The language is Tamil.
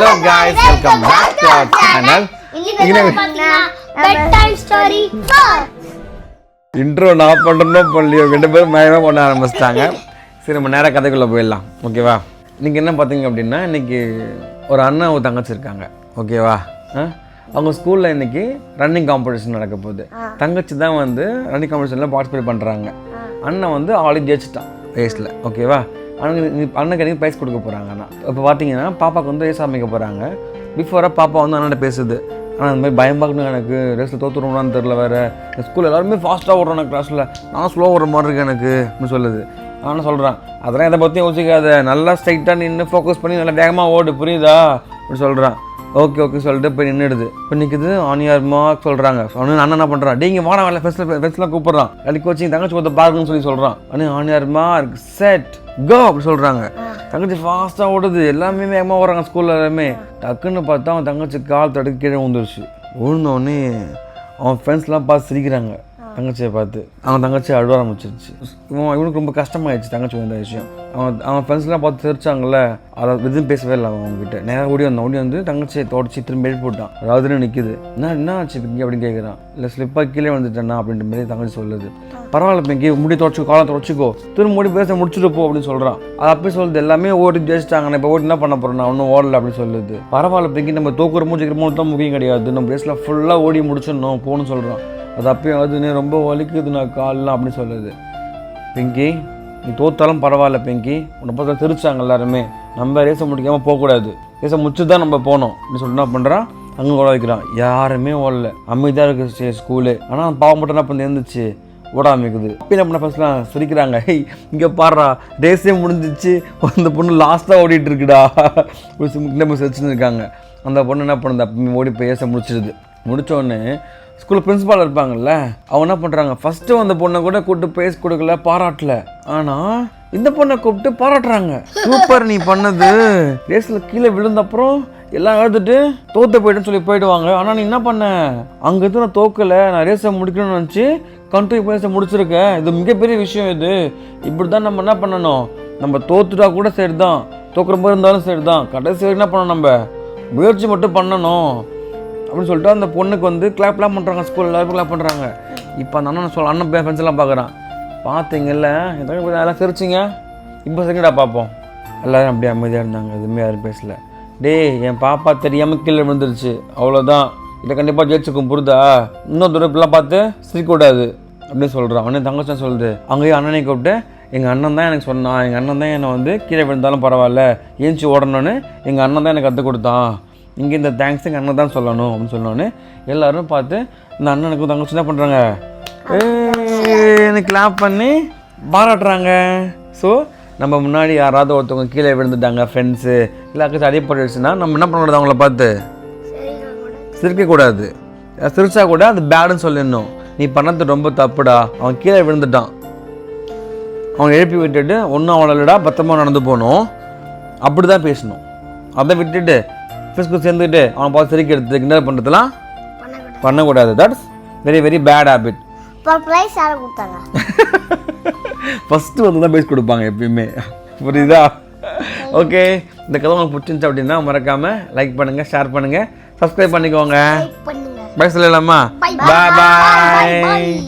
Hello guys, welcome back to our channel. bedtime story 4. Intro நான் பண்றேனோ பள்ளியோ ரெண்டு பேரும் மயமா பண்ண ஆரம்பிச்சிட்டாங்க. சரி நம்ம நேரா கதைக்குள்ள போயிடலாம். ஓகேவா? இன்னைக்கு என்ன பாத்தீங்க அப்படின்னா இன்னைக்கு ஒரு அண்ணா ஒரு தங்கச்சி இருக்காங்க. ஓகேவா? அவங்க ஸ்கூல்ல இன்னைக்கு ரன்னிங் காம்படிஷன் நடக்க போகுது. தங்கச்சி தான் வந்து ரன்னிங் காம்படிஷன்ல பார்ட்டிசிபேட் பண்றாங்க. அண்ணன் வந்து ஆல்ரெடி ஜெயிச்சிட்டான் ரேஸ்ல. ஓகேவா? அண்ணனுக்கு எனக்கு ப்ரைஸ் கொடுக்க போகிறாங்க. அண்ணா இப்போ பார்த்தீங்கன்னா பாப்பாவுக்கு வந்து ரேஸ் அமைக்க போகிறாங்க. பிஃபோராக பாப்பா வந்து அண்ணன் பேசுது, ஆனால் அந்த மாதிரி பயம் பார்க்கணும், எனக்கு ரேஸில் தோற்றுருவோம்னு தெரில, வேறு ஸ்கூலில் எல்லாருமே ஃபாஸ்ட்டாக ஓடுறோம், எனக்கு கிளாஸில் நான் ஸ்லோவாக ஓடுற மாதிரி இருக்கு எனக்கு அப்படின்னு சொல்லுது. ஆனால் சொல்கிறேன் அதெல்லாம் எதை பற்றியும் யோசிக்காத, நல்லா ஸ்ட்ரைட்டாக நின்று ஃபோக்கஸ் பண்ணி நல்லா வேகமாக ஓடு, புரியுதா அப்படின்னு சொல்கிறான். ஓகே ஓகே சொல்லிட்டு போய் நின்றுடுது. இப்போ நிற்குது ஆனியார் மார்க் சொல்கிறாங்க. அண்ணன் என்ன பண்ணுறான், நீங்கள் வாடா வேலை ஃபெஸ்ட்லாம் கூப்பிட்றான், அடி கோச்சிங் தங்கச்சி ஒருத்த பாருங்கன்னு சொல்லி சொல்கிறான். அண்ணன் ஆனியார் மார்க் செட் கோ அப்படி சொல்கிறாங்க. தங்கச்சி ஃபாஸ்ட்டாக ஓடுது, எல்லாமே வேகமாக ஓடுறாங்க ஸ்கூலில் எல்லாமே. டக்குன்னு பார்த்தா அவன் தங்கச்சி கால் தடுக்க கீழே விழுந்துருச்சு. விழுந்தோடனே அவன் ஃப்ரெண்ட்ஸ்லாம் பார்த்து சிரிக்கிறாங்க தங்கச்சியை பார்த்து. அவன் தங்கச்சி அழுவ ஆரம்பிச்சிருச்சு. இவனுக்கு ரொம்ப கஷ்டமாயிடுச்சு தங்கச்சி வந்த விஷயம். அவன் ஃப்ரெண்ட்ஸ்லாம் பார்த்து சிரிச்சாங்கல்ல, அதை எதுவும் பேசவே இல்லை. அவங்ககிட்ட நேராக ஓடி வந்து தங்கச்சியை தொடச்சி திரும்பி எழுப்பி போட்டான். அதாவது நிற்கிது. என்ன ஆச்சு பிங்கி அப்படின்னு கேட்குறான். இல்லை ஸ்லிப்பாக கீழே வந்துட்டேன்னா அப்படின்ற மாதிரி தங்கச்சி சொல்லுது. பரவாயில்ல பிங்கி, முடி தொடச்சிக்கோ, காலம் தொடச்சிக்கோ, திரும்ப முடி பேச முடிச்சுட்டு போ அப்படின்னு சொல்கிறான். அது அப்படி சொல்லுது, எல்லாமே ஓடி ஜெயிச்சிட்டாங்க, இப்போ ஓடி என்ன பண்ண போகிறேன், நான் ஒன்றும் ஓடலை அப்படின்னு சொல்லுது. பரவாயில்ல பிங்கி, நம்ம தோக்குறமோ ஜெயிக்கிறமோ தான் முக்கியம் கிடையாது, நம்ம ரேஸில் ஃபுல்லாக ஓடி முடிச்சிடணும் போகணும்னு சொல்கிறான். அது அப்பயும் அதுன்னு ரொம்ப வலிக்குது நான் கால்லாம் அப்படின்னு சொல்லுது. பிங்கி நீ தோத்தாலும் பரவாயில்ல பிங்கி, உன்னை பார்த்தா தெரிச்சாங்க எல்லாருமே, நம்ம ரேஸை முடிக்காமல் போகக்கூடாது, ரேஸை முடிச்சு தான் நம்ம போகணும் அப்படின்னு சொல்லிட்டு என்ன பண்ணுறான், அங்கே ஓட வைக்கிறான். யாருமே ஓடல, அமைதியாக இருக்குது ஸ்கூலு. ஆனால் பாவம் மட்டும் என்ன பண்ணி இருந்துச்சு, ஓட ஆரம்பிக்குது. அப்போ என்ன பண்ண ஃபர்ஸ்ட்லாம் சிரிக்கிறாங்க, ஹெய் இங்கே பாடுறா ரேஸே முடிஞ்சிச்சு, அந்த பொண்ணு லாஸ்ட்டாக ஓடிட்டு இருக்குடா நம்ம சிரிச்சுன்னு இருக்காங்க. அந்த பொண்ணு என்ன பண்ணுது, அப்போ ஓடி போய் ரேஸை முடிச்சிடுது. முடித்தோடனே ஸ்கூலில் பிரின்ஸிபால் இருப்பாங்கல்ல, அவங்க என்ன பண்ணுறாங்க, ஃபஸ்ட்டு அந்த பொண்ணை கூட கூப்பிட்டு ப்ரைஸ் கொடுக்கல, பாராட்டல, ஆனால் இந்த பொண்ணை கூப்பிட்டு பாராட்டுறாங்க. சூப்பர் நீ பண்ணது, ரேஸில் கீழே விழுந்தப்புறம் எல்லாம் எழுதுட்டு தோற்று போயிட்டுன்னு சொல்லி போயிடுவாங்க. ஆனால் நீ என்ன பண்ண, அங்கேருந்து நான் தோக்கலை, நான் ரேஸை முடிக்கணும்னு நினச்சி கண்ட்ரி ரேஸை முடிச்சிருக்கேன், இது மிகப்பெரிய விஷயம். இது இப்படி தான் நம்ம என்ன பண்ணணும், நம்ம தோத்துட்டா கூட சரி தான், தோக்குற மாதிரி இருந்தாலும் சரி தான், கடைசி வரைக்கும் என்ன பண்ணணும், நம்ம முயற்சி மட்டும் பண்ணணும் அப்படின்னு சொல்லிட்டு அந்த பொண்ணுக்கு வந்து கிளாப்லாம் பண்ணுறாங்க. ஸ்கூலில் எல்லாருக்கும் கிளாப் பண்ணுறாங்க. இப்போ அந்த அண்ணன் அண்ணன் ஃப்ரெண்ட்ஸ் எல்லாம் பார்க்குறான். பார்த்தீங்கல்ல எல்லாம் சிரிச்சிங்க, இப்போ செகண்டா பார்ப்போம். எல்லோரும் அப்படியே அமைதியாக இருந்தாங்க, எதுவுமே யாரும் பேசல. என் பாப்பா தெரியாமல் கீழே விழுந்துருச்சு, அவ்வளோதான், இதை கண்டிப்பாக ஜெயிச்சுக்கும், புரிதா, இன்னொரு தூரம் இப்படிலாம் பார்த்து சிரிக்கக்கூடாது அப்படின்னு சொல்கிறான். அவனே தங்கச்சி சொல்லுது. அங்கேயே அண்ணனை கூப்பிட்டு, எங்கள் அண்ணன் தான் எனக்கு சொன்னான், எங்கள் அண்ணன் தான் என்னை வந்து கீழே விழுந்தாலும் பரவாயில்ல ஏஞ்சி ஓடணும்னு எங்கள் அண்ணன் தான் எனக்கு கற்றுக் கொடுத்தான், இங்கே இந்த தேங்க்ஸ் எங்கள் அண்ணன் தான் சொல்லணும் அப்படின்னு சொன்னோன்னு எல்லோரும் பார்த்து இந்த அண்ணனுக்கு தங்கச்சி என்ன பண்ணுறாங்க, எனக்கு கிளாப் பண்ணி பாராட்டுறாங்க. ஸோ நம்ம முன்னாடி யாராவது ஒருத்தவங்க கீழே விழுந்துட்டாங்க, ஃப்ரெண்ட்ஸு எல்லாருக்கும் அடிப்பட்டுச்சுன்னா நம்ம என்ன பண்ணக்கூடாது, அவங்கள பார்த்து சிரிக்கக்கூடாது. சிரிச்சா கூட அது பேடுன்னு சொல்லிடணும், நீ பண்ணது ரொம்ப தப்புடா, அவன் கீழே விழுந்துட்டான், அவனை எழுப்பி விட்டுட்டு ஒன்றும் அவனை இல்லடா பத்திரமா நடந்து போகணும், அப்படி தான் பேசணும். அதை விட்டுட்டு ஃப்ரெண்ட்ஸ்க்கு சேர்ந்துக்கிட்டு அவனை பார்த்து சிரிக்கிறது கிண்டல் பண்ணுறதுலாம் பண்ணக்கூடாது. That's very very bad habit. First வந்து தான் பேசி கொடுப்பாங்க எப்பயுமே, புரியுதா? ஓகே, இந்த கதை உங்களுக்கு பிடிச்சிருந்துச்சு அப்படின்னா மறக்காமல் லைக் பண்ணுங்கள், ஷேர் பண்ணுங்கள், சப்ஸ்கிரைப் பண்ணிக்கோங்க. பை சொல்லலாமா? பாய் பாய்.